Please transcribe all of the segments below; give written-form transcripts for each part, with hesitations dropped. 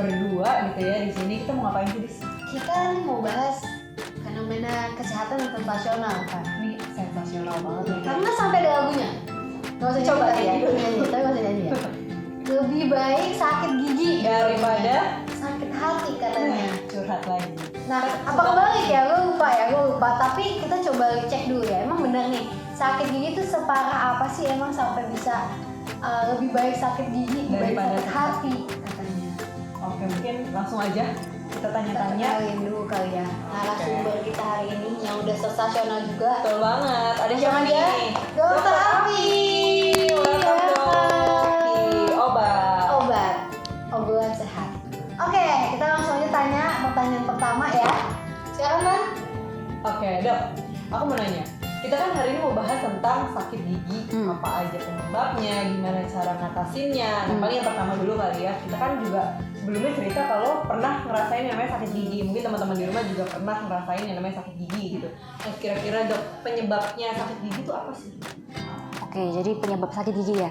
berdua gitu ya di sini, kita mau ngapain sih, Dis? Kita mau bahas fenomena kesehatan yang sensasional kan. Ini sensasional banget nih. Karena sampai ada lagunya. Gak usah coba ya, nyanyi, tapi gak usah nyanyi ya. Lebih baik sakit gigi Daripada sakit hati katanya. curhat lagi. Nah, apa kebalik ya? Gue lupa. Tapi kita coba cek dulu ya. Emang benar nih, sakit gigi itu separah apa sih emang sampai bisa lebih baik sakit gigi daripada sakit hati katanya. Oke, mungkin langsung aja kita tanya-tanya. Kenalin dulu kali ya narasumber kita hari ini yang udah sensasional juga. Betul banget. Ada siapa Siapa dia? nih? Dokter Afi. Welcome Dok. Obat. Obrolan sehat. Oke, kita langsung aja tanya pertanyaan pertama ya. Silakan, Man. Oke, Dok. Aku mau nanya. Kita kan hari ini mau bahas tentang sakit gigi, apa aja penyebabnya, gimana cara ngatasinnya. Nah, paling yang pertama dulu kali ya. Kita kan juga sebelumnya cerita kalau pernah ngerasain yang namanya sakit gigi. Mungkin teman-teman di rumah juga pernah ngerasain yang namanya sakit gigi gitu. Nah, kira-kira Dok, penyebabnya sakit gigi itu apa sih? Oke, jadi penyebab sakit gigi ya.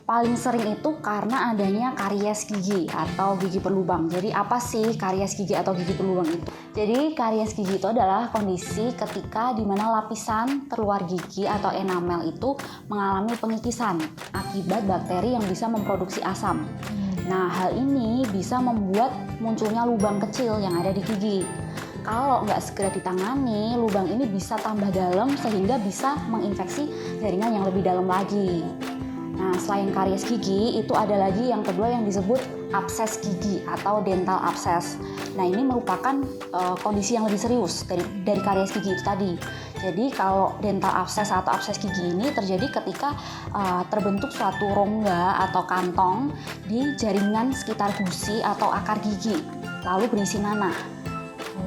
Paling sering itu karena adanya karies gigi atau gigi berlubang. Jadi apa sih karies gigi atau gigi berlubang itu? Jadi karies gigi itu adalah kondisi ketika di mana lapisan terluar gigi atau enamel itu mengalami pengikisan akibat bakteri yang bisa memproduksi asam. Nah, hal ini bisa membuat munculnya lubang kecil yang ada di gigi. Kalau nggak segera ditangani, lubang ini bisa tambah dalam sehingga bisa menginfeksi jaringan yang lebih dalam lagi. Nah, selain karies gigi, itu ada lagi yang kedua yang disebut abses gigi atau dental abses. Nah, ini merupakan kondisi yang lebih serius dari karies gigi itu tadi. Jadi, kalau dental abses atau abses gigi ini terjadi ketika terbentuk suatu rongga atau kantong di jaringan sekitar gusi atau akar gigi, lalu berisi nanah.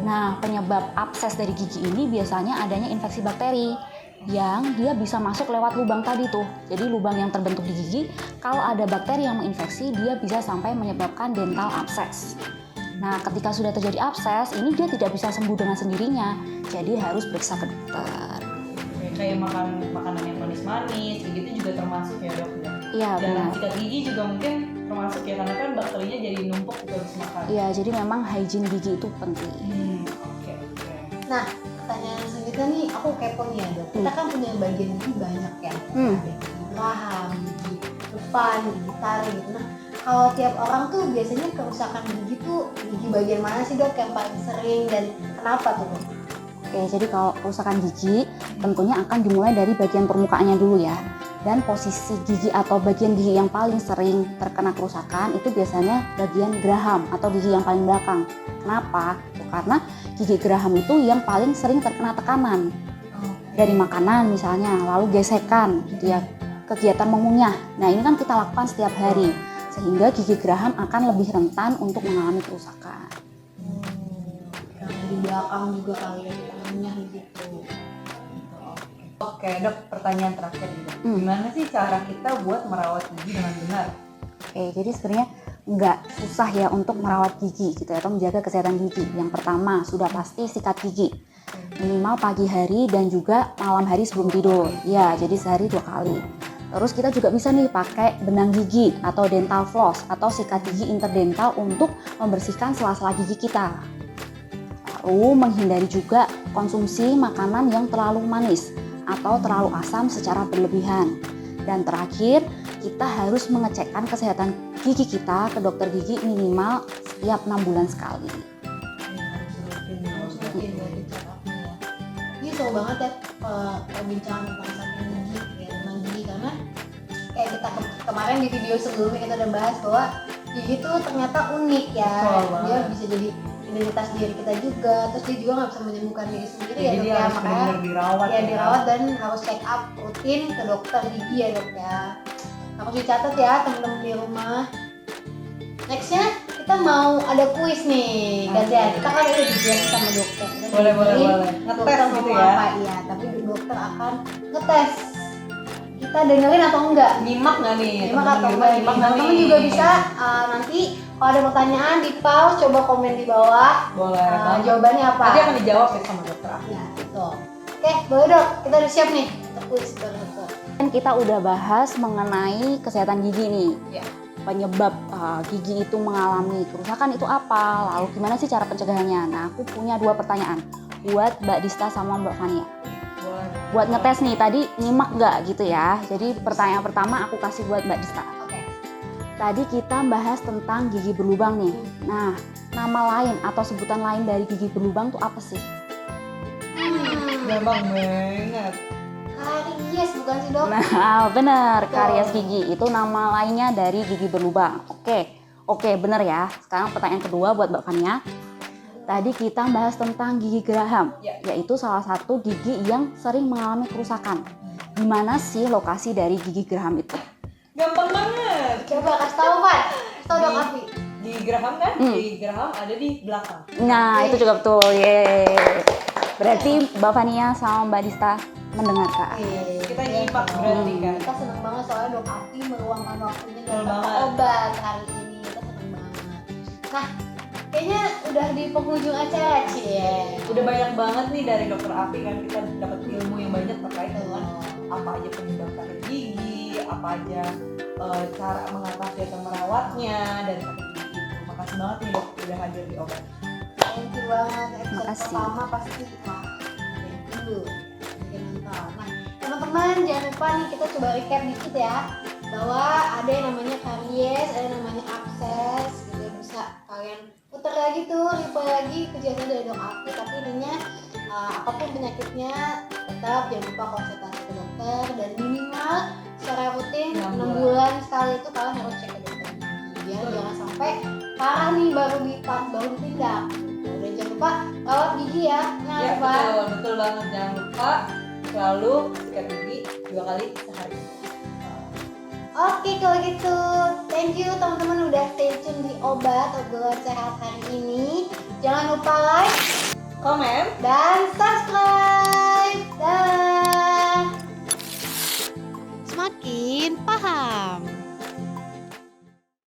Nah, penyebab abses dari gigi ini biasanya adanya infeksi bakteri yang dia bisa masuk lewat lubang tadi tuh. Jadi lubang yang terbentuk di gigi, kalau ada bakteri yang menginfeksi, dia bisa sampai menyebabkan dental abses. Nah, ketika sudah terjadi abses, ini dia tidak bisa sembuh dengan sendirinya. Jadi harus periksa ke dokter. Kayak makan makanan yang manis-manis, gitu juga termasuk ya, Dok? Iya, benar. Dan sikat gigi juga mungkin termasuk ya, karena kan bakterinya jadi numpuk gitu habis makan. Iya, jadi memang hygiene gigi itu penting. Oke. Nah, pertanyaan selanjutnya nih, aku kepo nih ya, Dok. Kita kan punya bagian gigi banyak ya. Ada gigi raham, gigi depan, gigi taring gitu. Nah, kalau tiap orang tuh biasanya kerusakan gigi tuh gigi bagian mana sih, Dok, yang paling sering dan kenapa tuh, Dok? Oke, jadi kalau kerusakan gigi tentunya akan dimulai dari bagian permukaannya dulu ya. Dan posisi gigi atau bagian gigi yang paling sering terkena kerusakan itu biasanya bagian geraham atau gigi yang paling belakang. Kenapa? Karena gigi geraham itu yang paling sering terkena tekanan dari makanan misalnya, lalu gesekan, dia kegiatan mengunyah. Nah, ini kan kita lakukan setiap hari, sehingga gigi geraham akan lebih rentan untuk mengalami kerusakan. Yang di belakang juga kali ya, mengunyah gitu. Oke, Dok, pertanyaan terakhir juga. Gimana sih cara kita buat merawat gigi dengan benar? Oke, jadi sebenarnya nggak susah ya untuk merawat gigi gitu ya, atau menjaga kesehatan gigi. Yang pertama, sudah pasti sikat gigi. Minimal pagi hari dan juga malam hari sebelum tidur. Ya, jadi sehari 2 kali. Terus kita juga bisa nih pakai benang gigi atau dental floss atau sikat gigi interdental untuk membersihkan sela-sela gigi kita. Lalu menghindari juga konsumsi makanan yang terlalu manis atau terlalu asam secara berlebihan. Dan terakhir, kita harus mengecekkan kesehatan gigi kita ke dokter gigi minimal setiap 6 bulan sekali. Ini seru banget ya perbincangan tentang sakit gigi ya, tentang gigi, karena kayak kita kemarin di video sebelumnya kita udah bahas bahwa gigi itu ternyata unik ya. Dia bisa jadi identitas diri kita juga, terus dia juga nggak bisa menyembuhkan diri sendiri. Jadi ya, Dok, dia ya, harus makanya benar-benar dirawat ya dirawat dan harus check up rutin ke dokter gigi ya, Dok ya. Aku dicatat ya teman-teman di rumah. Nextnya kita mau ada kuis nih, gantian. Kita kan udah dijelasin sama dokter. Boleh. Ngetes Ngetes gitu gitu ya. ya. Apa, iya, tapi dokter akan ngetes. Kita dengerin atau enggak? Nyimak nggak nih? Nyimak Temen atau di rumah enggak? nyimak nggak Teman-teman nih? juga bisa nanti kalau ada pertanyaan di pause, coba komen di bawah. Boleh. Jawabannya apa? Nanti akan dijawab ya sama dokter. Ya, betul. Oke, boleh, Dok. Kita udah siap nih untuk kuis dokter. Dan kita udah bahas mengenai kesehatan gigi nih. Ya. penyebab gigi itu mengalami kerusakan itu apa, lalu gimana sih cara pencegahannya. Nah, aku punya 2 pertanyaan buat Mbak Dista sama Mbak Fania. Buat ngetes nih, tadi nyimak nggak gitu ya. Jadi pertanyaan pertama aku kasih buat Mbak Dista. Oke. Tadi kita bahas tentang gigi berlubang nih. Nah, nama lain atau sebutan lain dari gigi berlubang tuh apa sih? Gampang banget. Karies bukan sih dok? Nah, bener, Betul. karies gigi itu nama lainnya dari gigi berlubang. Oke, bener ya. Sekarang pertanyaan kedua buat Mbak Fania. Tadi kita bahas tentang gigi geraham, Ya. yaitu salah satu gigi yang sering mengalami kerusakan. Di mana sih lokasi dari gigi geraham itu? Gampang banget. Coba kasih tahu Pak. Kasih tahu dok Afi. Gigi geraham kan? Gigi geraham ada di belakang. Nah, itu juga betul. Yeay. Berarti Mbak Fania sama Mbak Dista mendengarkan. Kita nyimak berarti kan. Kita seneng banget soalnya dok Afi meluangkan waktunya Betul dalam banget. obat hari ini. Kita seneng banget. Nah, kayaknya udah di penghujung acara Cie. Udah banyak banget nih dari dokter Afi kan, kita dapat ilmu yang banyak terkait dengan apa aja penyebab sakit gigi, apa aja cara mengatasi atau merawatnya dari sakit gigi itu. Makasih banget nih dok udah hadir di obat. Thank you banget. Episode Makasih. pertama pasti tunggu bikin nonton. Nah, teman-teman jangan lupa nih kita coba recap dikit ya, bahwa ada yang namanya karies, ada yang namanya abses, gitu bisa kalian putar lagi tuh, replay lagi kejadian dari dok Afi. Tapi intinya apapun penyakitnya tetap jangan lupa konsultasi ke dokter, dan minimal secara rutin 6 6 bulan sekali itu kalian harus cek ke dokter biar jangan sampai parah nih baru ditindak. Dan jangan lupa rawat gigi ya. Nah, Ya lupa. betul banget, jangan lupa selalu sikat gigi 2 kali sehari. Oke kalau gitu, thank you teman-teman udah stay tune di obat obrolan sehat hari ini. Jangan lupa like Komen. dan subscribe. Dah. Semakin paham.